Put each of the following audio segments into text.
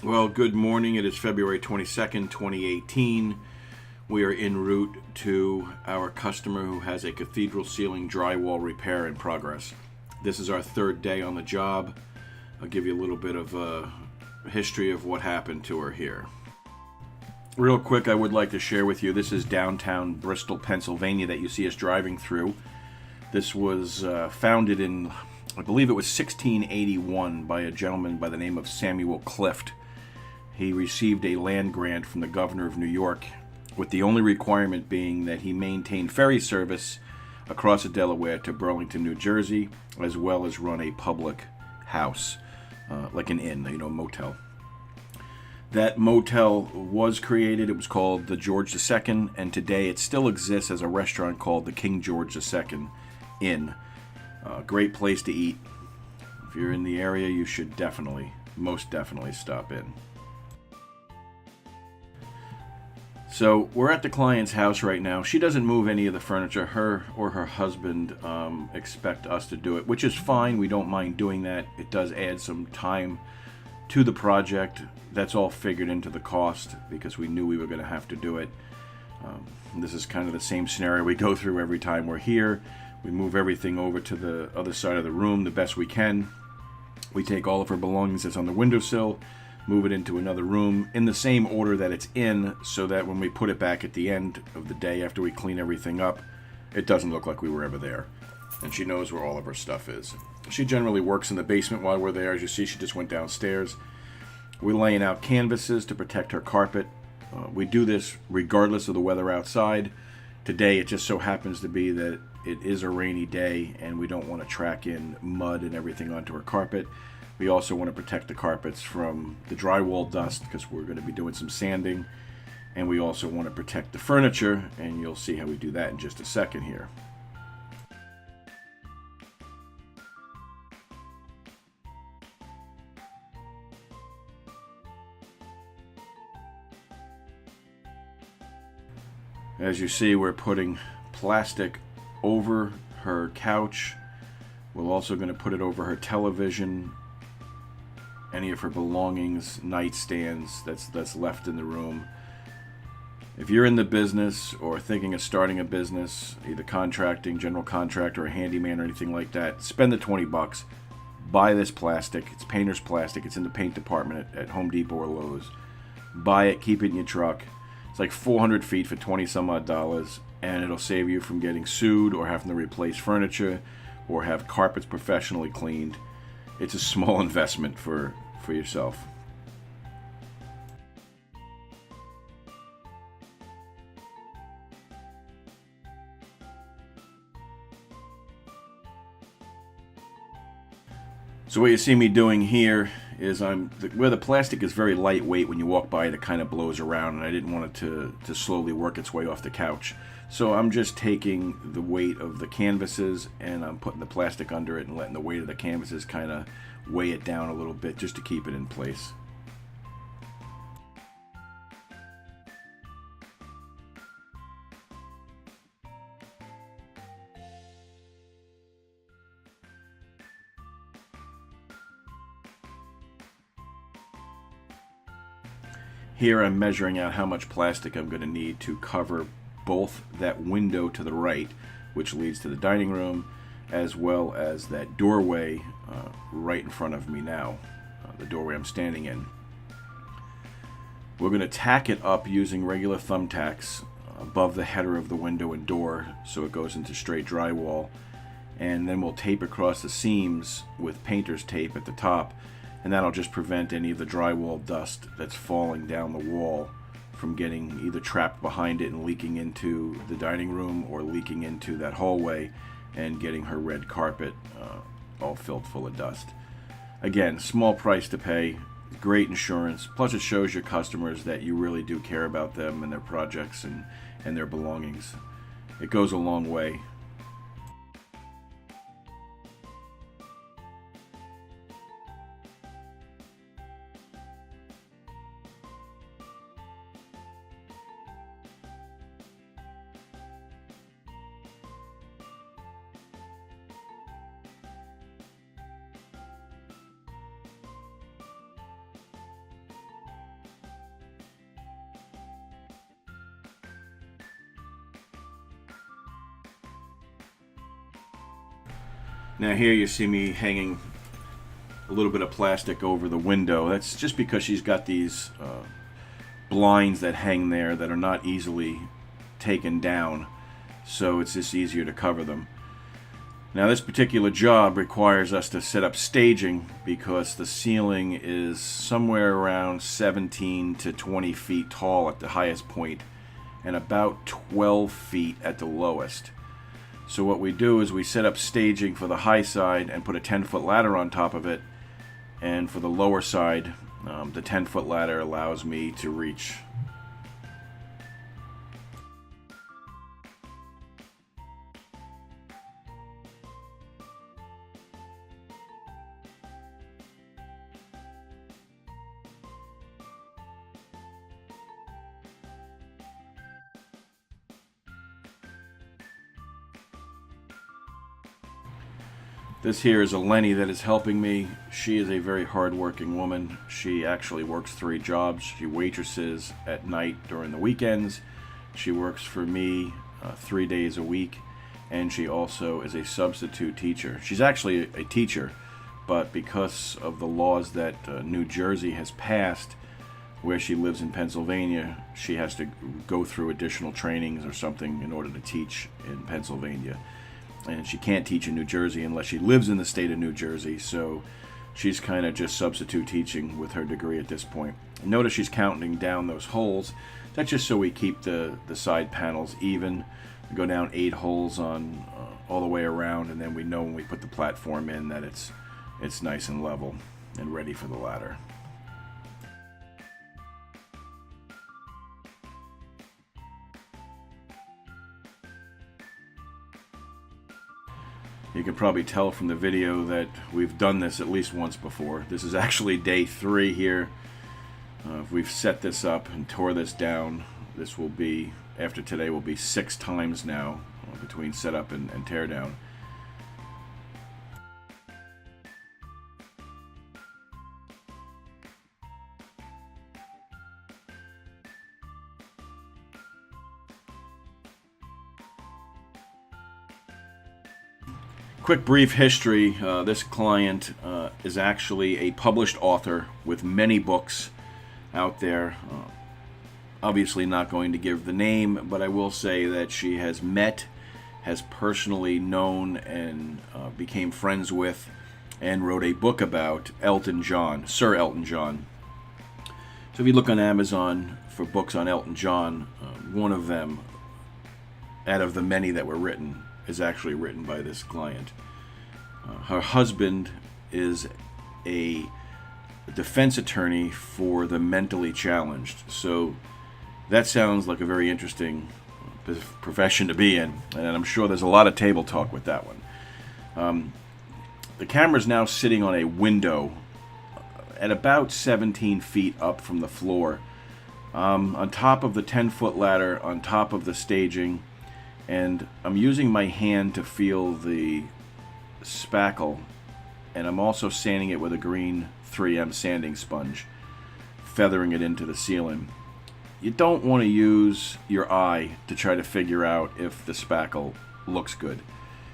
Well, good morning. It is February 22nd, 2018. We are en route to our customer who has a cathedral ceiling drywall repair in progress. This is our third day on the job. I'll give you a little bit of a history of what happened to her here. Real quick, I would like to share with you, this is downtown Bristol, Pennsylvania that you see us driving through. This was founded in, I believe it was 1681 by a gentleman by the name of Samuel Clift. He received a land grant from the governor of New York, with the only requirement being that he maintain ferry service across the Delaware to Burlington, New Jersey, as well as run a public house, like an inn, a motel. That motel was created. It was called the George II, and today it still exists as a restaurant called the King George II Inn. Great place to eat. If you're in the area, you should most definitely stop in. So we're at the client's house right now. She doesn't move any of the furniture. Her or her husband expect us to do it, which is fine. We don't mind doing that. It does add some time to the project. That's all figured into the cost because we knew we were going to have to do it. This is kind of the same scenario we go through every time we're here. We move everything over to the other side of the room the best we can. We take all of her belongings that's on the windowsill, move it into another room in the same order that it's in, so that when we put it back at the end of the day after we clean everything up, it doesn't look like we were ever there. And she knows where all of her stuff is. She generally works in the basement while we're there. As you see, she just went downstairs. We're laying out canvases to protect her carpet. We do this regardless of the weather outside. Today, it just so happens to be that it is a rainy day and we don't want to track in mud and everything onto her carpet. We also want to protect the carpets from the drywall dust because we're going to be doing some sanding. And we also want to protect the furniture, and you'll see how we do that in just a second here. As you see, we're putting plastic over her couch. We're also going to put it over her television, any of her belongings, nightstands that's left in the room. If you're in the business or thinking of starting a business, either contracting, general contractor, or a handyman or anything like that, spend the $20. Buy this plastic. It's painter's plastic. It's in the paint department at Home Depot or Lowe's. Buy it, keep it in your truck. It's like 400 feet for 20 some odd dollars, and it'll save you from getting sued or having to replace furniture or have carpets professionally cleaned. It's a small investment for yourself. So what you see me doing here is where the plastic is very lightweight. When you walk by it kind of blows around, and I didn't want it to slowly work its way off the couch. So I'm just taking the weight of the canvases and I'm putting the plastic under it and letting the weight of the canvases kind of weigh it down a little bit just to keep it in place. Here I'm measuring out how much plastic I'm going to need to cover both that window to the right, which leads to the dining room, as well as that doorway right in front of me now, the doorway I'm standing in. We're going to tack it up using regular thumbtacks above the header of the window and door so it goes into straight drywall, and then we'll tape across the seams with painter's tape at the top, and that'll just prevent any of the drywall dust that's falling down the wall from getting either trapped behind it and leaking into the dining room or leaking into that hallway and getting her red carpet all filled full of dust. Again, small price to pay, great insurance, plus it shows your customers that you really do care about them and their projects and their belongings. It goes a long way. Now here you see me hanging a little bit of plastic over the window. That's just because she's got these blinds that hang there that are not easily taken down, so it's just easier to cover them. Now this particular job requires us to set up staging because the ceiling is somewhere around 17 to 20 feet tall at the highest point and about 12 feet at the lowest. So what we do is we set up staging for the high side and put a 10-foot ladder on top of it, and for the lower side, the 10-foot ladder allows me to reach. This here is a Lenny that is helping me. She is a very hard-working woman. She actually works 3 jobs. She waitresses at night during the weekends. She works for me 3 days a week, and she also is a substitute teacher. She's actually a teacher, but because of the laws that New Jersey has passed, where she lives in Pennsylvania, she has to go through additional trainings or something in order to teach in Pennsylvania. And she can't teach in New Jersey unless she lives in the state of New Jersey, so she's kind of just substitute teaching with her degree at this point. Notice she's counting down those holes. That's just so we keep the side panels even. We go down 8 holes on all the way around, and then we know when we put the platform in that it's nice and level and ready for the ladder. You can probably tell from the video that we've done this at least once before. This is actually day 3 here. We've set this up and tore this down. This will be, after today, will be 6 times now between setup and tear down. Quick brief history. This client is actually a published author with many books out there. Obviously not going to give the name, but I will say that she has met, has personally known, and became friends with, and wrote a book about Elton John, Sir Elton John. So if you look on Amazon for books on Elton John, one of them, out of the many that were written, is actually written by this client. Her husband is a defense attorney for the mentally challenged, so that sounds like a very interesting profession to be in, and I'm sure there's a lot of table talk with that one. The camera's now sitting on a window at about 17 feet up from the floor, on top of the 10-foot ladder, on top of the staging, and I'm using my hand to feel the spackle, and I'm also sanding it with a green 3M sanding sponge, feathering it into the ceiling. You don't want to use your eye to try to figure out if the spackle looks good.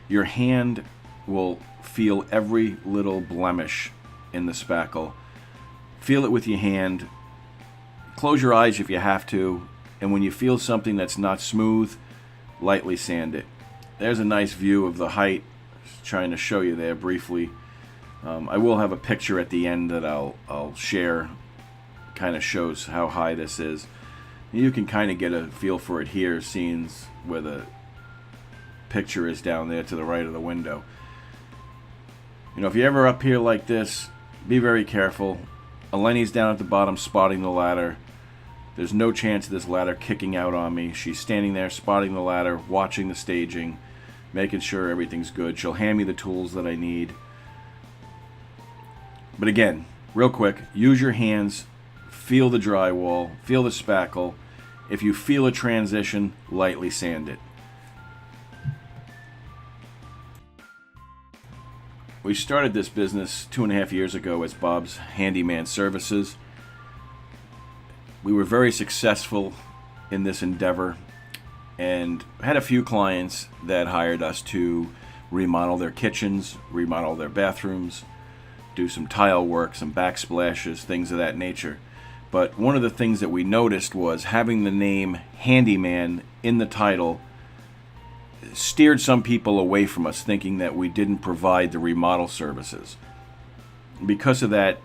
Your hand will feel every little blemish in the spackle. Feel it with your hand. Close your eyes if you have to, and when you feel something that's not smooth, lightly sand it. There's a nice view of the height. Just trying to show you there briefly. I will have a picture at the end that I'll share. Kind of shows how high this is. You can kind of get a feel for it here, seeing where the picture is down there to the right of the window. You know, if you're ever up here like this, be very careful. Eleni's down at the bottom spotting the ladder. There's no chance of this ladder kicking out on me. She's standing there spotting the ladder, watching the staging, making sure everything's good. She'll hand me the tools that I need. But again, real quick, use your hands, feel the drywall, feel the spackle. If you feel a transition, lightly sand it. We started this business 2.5 years ago as Bob's Handyman Services. We were very successful in this endeavor and had a few clients that hired us to remodel their kitchens, remodel their bathrooms, do some tile work, some backsplashes, things of that nature. But one of the things that we noticed was having the name Handyman in the title steered some people away from us, thinking that we didn't provide the remodel services. Because of that,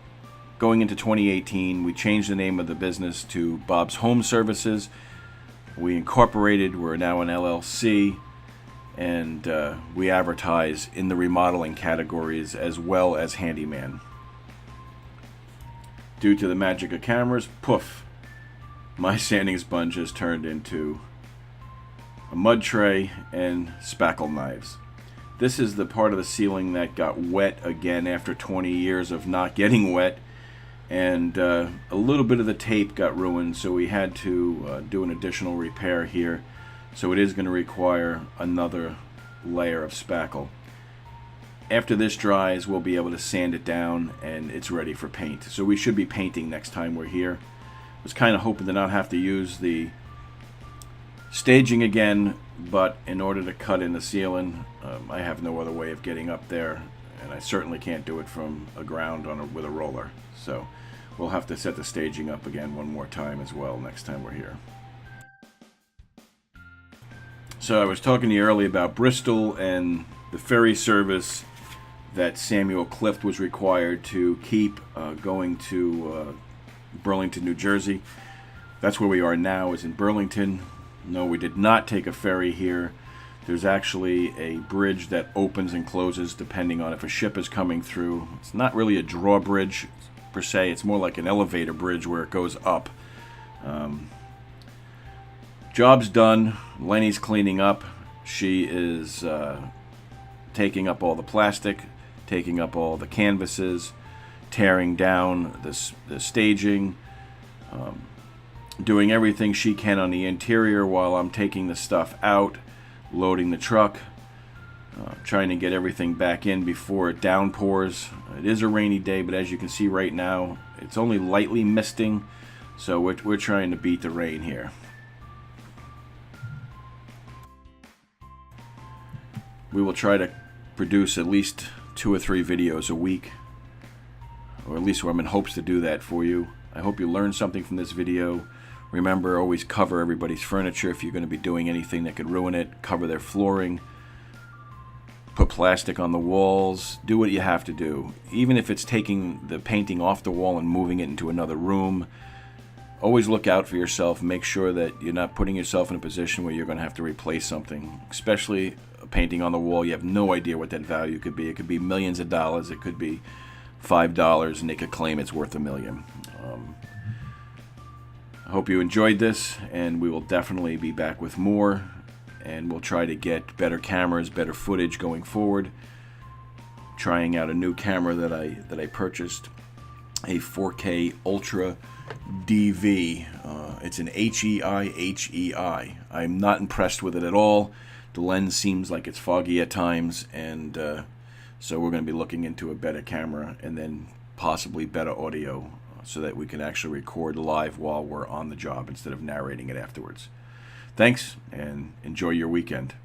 going into 2018, we changed the name of the business to Bob's Home Services. We incorporated, we're now an LLC, and we advertise in the remodeling categories as well as handyman. Due to the magic of cameras, poof, my sanding sponge has turned into a mud tray and spackle knives. This is the part of the ceiling that got wet again after 20 years of not getting wet, and a little bit of the tape got ruined, so we had to do an additional repair here. So it is going to require another layer of spackle. After this dries, we'll be able to sand it down and it's ready for paint. So we should be painting next time we're here. I was kind of hoping to not have to use the staging again, but in order to cut in the ceiling, I have no other way of getting up there, and I certainly can't do it from a ground with a roller. So we'll have to set the staging up again one more time as well next time we're here. So I was talking to you earlier about Bristol and the ferry service that Samuel Clift was required to keep going to Burlington, New Jersey. That's where we are now, is in Burlington. No, we did not take a ferry here. There's actually a bridge that opens and closes depending on if a ship is coming through. It's not really a drawbridge per se. It's more like an elevator bridge where it goes up. Job's done. Lenny's cleaning up. She is taking up all the plastic, taking up all the canvases, tearing down the staging, doing everything she can on the interior while I'm taking the stuff out, loading the truck, trying to get everything back in before it downpours. It is a rainy day, but as you can see right now, it's only lightly misting, so we're trying to beat the rain here. We will try to produce at least 2 or 3 videos a week, or at least I'm in hopes to do that for you. I hope you learned something from this video. Remember, always cover everybody's furniture if you're going to be doing anything that could ruin it. Cover their flooring. Put plastic on the walls. Do what you have to do. Even if it's taking the painting off the wall and moving it into another room, always look out for yourself. Make sure that you're not putting yourself in a position where you're going to have to replace something, especially a painting on the wall. You have no idea what that value could be. It could be millions of dollars. It could be $5, and they could claim it's worth $1 million. I hope you enjoyed this, and we will definitely be back with more, and we'll try to get better cameras, better footage going forward. Trying out a new camera that I purchased, a 4K Ultra DV. It's an HEI. I'm not impressed with it at all. The lens seems like it's foggy at times, and so we're going to be looking into a better camera and then possibly better audio, so that we can actually record live while we're on the job instead of narrating it afterwards. Thanks, and enjoy your weekend.